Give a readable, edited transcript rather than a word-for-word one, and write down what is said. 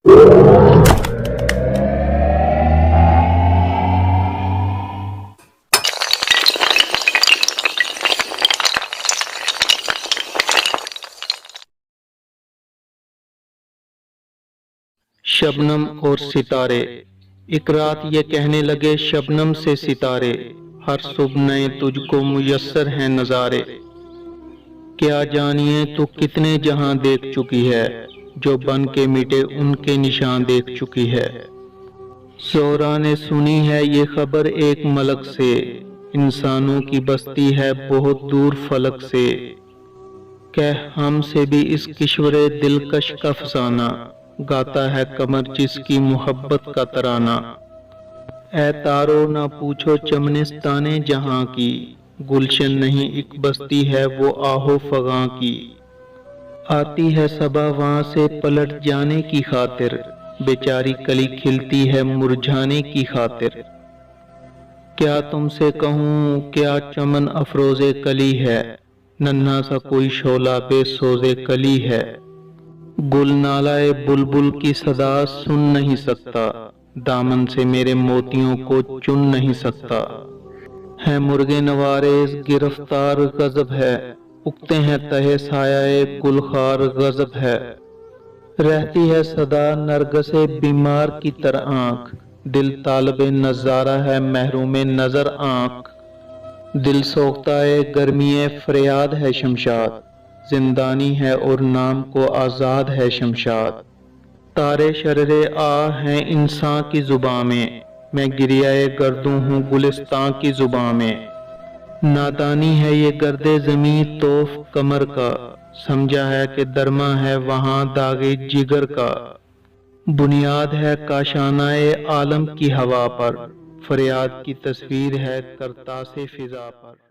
शबनम और सितारे। एक रात ये कहने लगे शबनम से सितारे, हर सुबह नए तुझको मुयस्सर हैं नजारे। क्या जानिए तू कितने जहां देख चुकी है, जो बन के मिटे उनके निशान देख चुकी है। ज़ोहरा ने सुनी है ये खबर एक मलक से, इंसानों की बस्ती है बहुत दूर फलक से। कह हमसे भी इस किश्वरे दिलकश का फसाना, गाता है कमर जिसकी मोहब्बत का तराना। ऐ तारो ना पूछो चमनिस्ताने जहां की, गुलशन नहीं एक बस्ती है वो आहो फगां की। आती है सबा वहां से पलट जाने की खातिर, बेचारी कली खिलती है मुरझाने की खातिर। क्या तुमसे कहूँ क्या चमन अफरोज़े कली है, नन्हा सा कोई शोला बेसोज़े कली है। गुल नालाए बुलबुल की सदा सुन नहीं सकता, दामन से मेरे मोतियों को चुन नहीं सकता। है मुर्गे नवारेज गिरफ्तार गजब है, उगते हैं तहे सायाए गुलखार गजब है। रहती है सदा नरगसे बीमार की तरह आँख, दिल तालबे नजारा है महरूम नजर आँख। दिल सोख्ताए गर्मीए फरियाद है शमशाद, जिंदानी है और नाम को आजाद है शमशाद। तारे शररे आ हैं इंसान की जुबां में, मैं गिरियाए गर्दू हूँ गुलिस्तां की जुबां में। नादानी है ये गर्दे ज़मीं तोफ कमर का, समझा है कि दरमा है वहाँ दागे जिगर का। बुनियाद है काशानाए आलम की हवा पर, फरियाद की तस्वीर है करतासे फिजा पर।